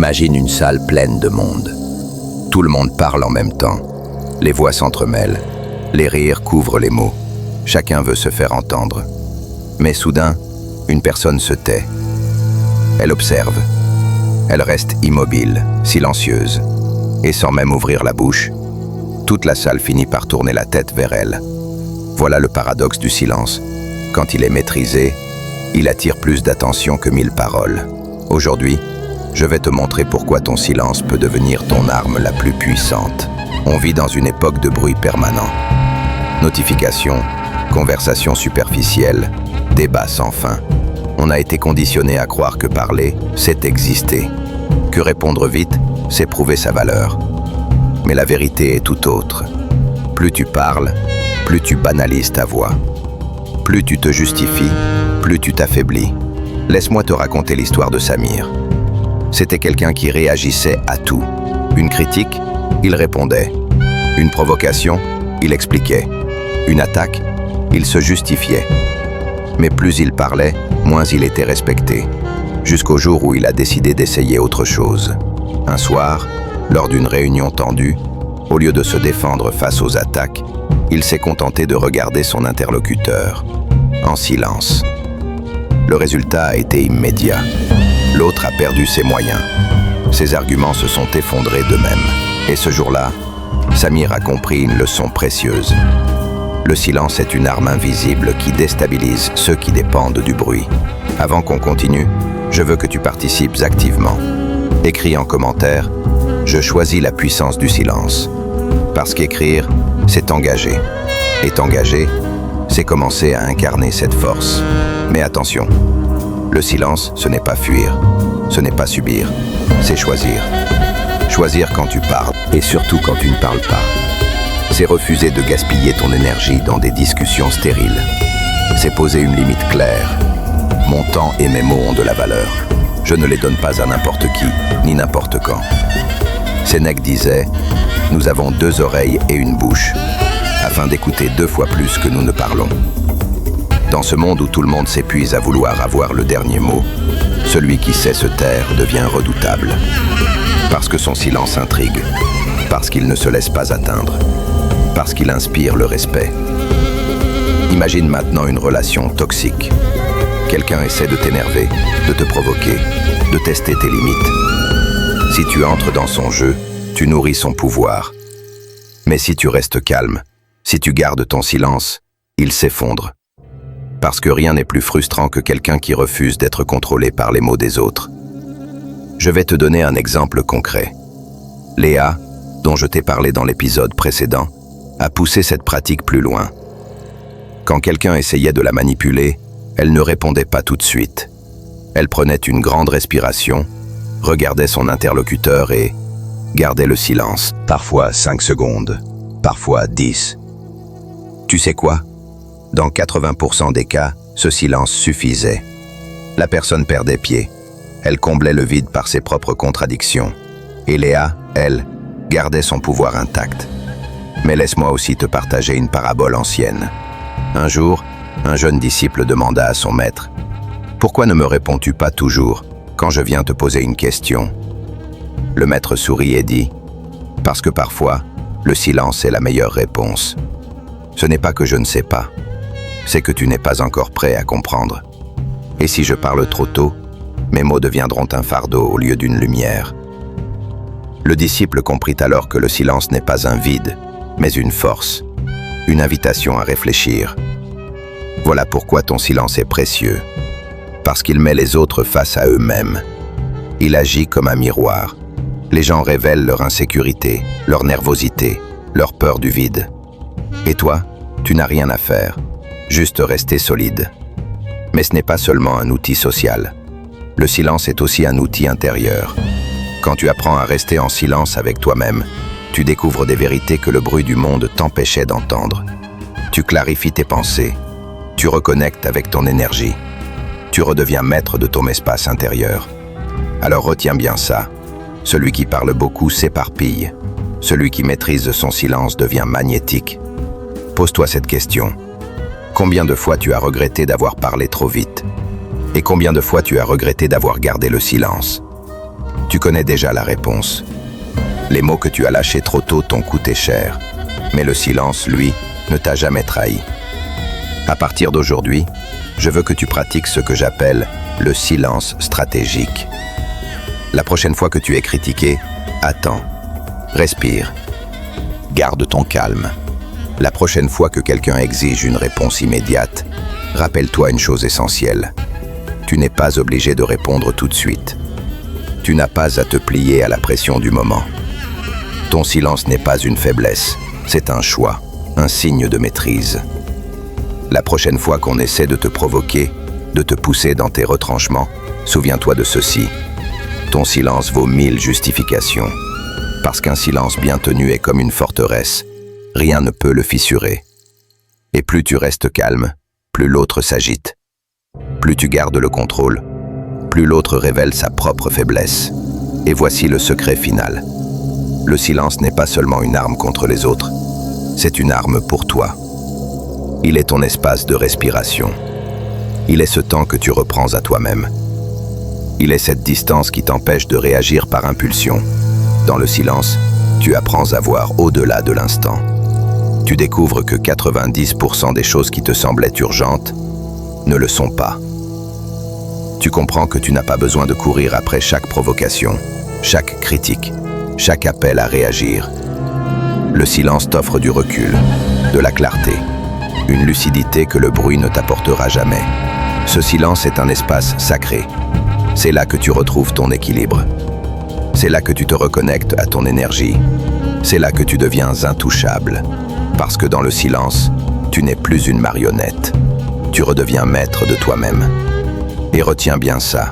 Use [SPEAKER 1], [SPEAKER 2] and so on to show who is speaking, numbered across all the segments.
[SPEAKER 1] Imagine une salle pleine de monde. Tout le monde parle en même temps. Les voix s'entremêlent. Les rires couvrent les mots. Chacun veut se faire entendre. Mais soudain, une personne se tait. Elle observe. Elle reste immobile, silencieuse. Et sans même ouvrir la bouche, toute la salle finit par tourner la tête vers elle. Voilà le paradoxe du silence. Quand il est maîtrisé, il attire plus d'attention que 1000 paroles. Aujourd'hui, je vais te montrer pourquoi ton silence peut devenir ton arme la plus puissante. On vit dans une époque de bruit permanent. Notifications, conversations superficielles, débats sans fin. On a été conditionné à croire que parler, c'est exister. Que répondre vite, c'est prouver sa valeur. Mais la vérité est tout autre. Plus tu parles, plus tu banalises ta voix. Plus tu te justifies, plus tu t'affaiblis. Laisse-moi te raconter l'histoire de Samir. C'était quelqu'un qui réagissait à tout. Une critique, il répondait. Une provocation, il expliquait. Une attaque, il se justifiait. Mais plus il parlait, moins il était respecté. Jusqu'au jour où il a décidé d'essayer autre chose. Un soir, lors d'une réunion tendue, au lieu de se défendre face aux attaques, il s'est contenté de regarder son interlocuteur, en silence. Le résultat a été immédiat. L'autre a perdu ses moyens. Ses arguments se sont effondrés d'eux-mêmes. Et ce jour-là, Samir a compris une leçon précieuse. Le silence est une arme invisible qui déstabilise ceux qui dépendent du bruit. Avant qu'on continue, je veux que tu participes activement. Écris en commentaire « Je choisis la puissance du silence ». Parce qu'écrire, c'est engager. Et t'engager, c'est commencer à incarner cette force. Mais attention, le silence, ce n'est pas fuir, ce n'est pas subir, c'est choisir. Choisir quand tu parles, et surtout quand tu ne parles pas. C'est refuser de gaspiller ton énergie dans des discussions stériles. C'est poser une limite claire. Mon temps et mes mots ont de la valeur. Je ne les donne pas à n'importe qui, ni n'importe quand. Sénèque disait « Nous avons 2 oreilles et une bouche, afin d'écouter 2 fois plus que nous ne parlons. » Dans ce monde où tout le monde s'épuise à vouloir avoir le dernier mot, celui qui sait se taire devient redoutable. Parce que son silence intrigue, parce qu'il ne se laisse pas atteindre, parce qu'il inspire le respect. Imagine maintenant une relation toxique. Quelqu'un essaie de t'énerver, de te provoquer, de tester tes limites. Si tu entres dans son jeu, tu nourris son pouvoir. Mais si tu restes calme, si tu gardes ton silence, il s'effondre. Parce que rien n'est plus frustrant que quelqu'un qui refuse d'être contrôlé par les mots des autres. Je vais te donner un exemple concret. Léa, dont je t'ai parlé dans l'épisode précédent, a poussé cette pratique plus loin. Quand quelqu'un essayait de la manipuler, elle ne répondait pas tout de suite. Elle prenait une grande respiration, regardait son interlocuteur et gardait le silence. Parfois 5 secondes, parfois 10. Tu sais quoi ? Dans 80% des cas, ce silence suffisait. La personne perdait pied. Elle comblait le vide par ses propres contradictions. Et Léa, elle, gardait son pouvoir intact. Mais laisse-moi aussi te partager une parabole ancienne. Un jour, un jeune disciple demanda à son maître « Pourquoi ne me réponds-tu pas toujours quand je viens te poser une question ?» Le maître sourit et dit « Parce que parfois, le silence est la meilleure réponse. Ce n'est pas que je ne sais pas. C'est que tu n'es pas encore prêt à comprendre. Et si je parle trop tôt, mes mots deviendront un fardeau au lieu d'une lumière. » Le disciple comprit alors que le silence n'est pas un vide, mais une force, une invitation à réfléchir. Voilà pourquoi ton silence est précieux, parce qu'il met les autres face à eux-mêmes. Il agit comme un miroir. Les gens révèlent leur insécurité, leur nervosité, leur peur du vide. Et toi, tu n'as rien à faire. Juste rester solide. Mais ce n'est pas seulement un outil social. Le silence est aussi un outil intérieur. Quand tu apprends à rester en silence avec toi-même, tu découvres des vérités que le bruit du monde t'empêchait d'entendre. Tu clarifies tes pensées. Tu reconnectes avec ton énergie. Tu redeviens maître de ton espace intérieur. Alors retiens bien ça. Celui qui parle beaucoup s'éparpille. Celui qui maîtrise son silence devient magnétique. Pose-toi cette question. Combien de fois tu as regretté d'avoir parlé trop vite? Et combien de fois tu as regretté d'avoir gardé le silence? Tu connais déjà la réponse. Les mots que tu as lâchés trop tôt t'ont coûté cher. Mais le silence, lui, ne t'a jamais trahi. À partir d'aujourd'hui, je veux que tu pratiques ce que j'appelle le silence stratégique. La prochaine fois que tu es critiqué, attends, respire, garde ton calme. La prochaine fois que quelqu'un exige une réponse immédiate, rappelle-toi une chose essentielle. Tu n'es pas obligé de répondre tout de suite. Tu n'as pas à te plier à la pression du moment. Ton silence n'est pas une faiblesse, c'est un choix, un signe de maîtrise. La prochaine fois qu'on essaie de te provoquer, de te pousser dans tes retranchements, souviens-toi de ceci. Ton silence vaut 1000 justifications. Parce qu'un silence bien tenu est comme une forteresse, rien ne peut le fissurer. Et plus tu restes calme, plus l'autre s'agite. Plus tu gardes le contrôle, plus l'autre révèle sa propre faiblesse. Et voici le secret final. Le silence n'est pas seulement une arme contre les autres, c'est une arme pour toi. Il est ton espace de respiration. Il est ce temps que tu reprends à toi-même. Il est cette distance qui t'empêche de réagir par impulsion. Dans le silence, tu apprends à voir au-delà de l'instant. Tu découvres que 90% des choses qui te semblaient urgentes ne le sont pas. Tu comprends que tu n'as pas besoin de courir après chaque provocation, chaque critique, chaque appel à réagir. Le silence t'offre du recul, de la clarté, une lucidité que le bruit ne t'apportera jamais. Ce silence est un espace sacré. C'est là que tu retrouves ton équilibre. C'est là que tu te reconnectes à ton énergie. C'est là que tu deviens intouchable. Parce que dans le silence, tu n'es plus une marionnette. Tu redeviens maître de toi-même. Et retiens bien ça.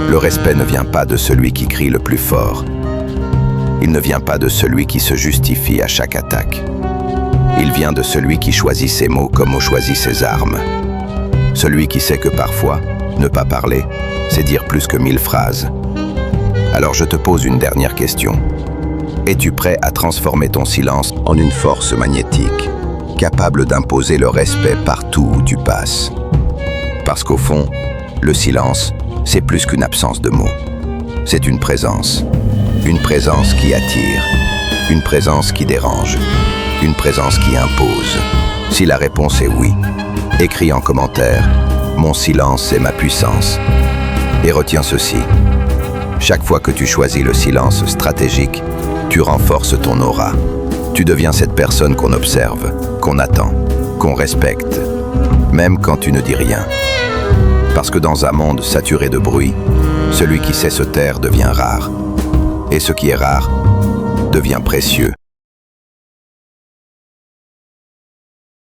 [SPEAKER 1] Le respect ne vient pas de celui qui crie le plus fort. Il ne vient pas de celui qui se justifie à chaque attaque. Il vient de celui qui choisit ses mots comme on choisit ses armes. Celui qui sait que parfois, ne pas parler, c'est dire plus que 1000 phrases. Alors je te pose une dernière question. Es-tu prêt à transformer ton silence en une force magnétique, capable d'imposer le respect partout où tu passes? Parce qu'au fond, le silence, c'est plus qu'une absence de mots. C'est une présence qui attire, une présence qui dérange, une présence qui impose. Si la réponse est oui, écris en commentaire « Mon silence est ma puissance ». Et retiens ceci, chaque fois que tu choisis le silence stratégique, tu renforces ton aura. Tu deviens cette personne qu'on observe, qu'on attend, qu'on respecte, même quand tu ne dis rien. Parce que dans un monde saturé de bruit, celui qui sait se taire devient rare. Et ce qui est rare devient précieux.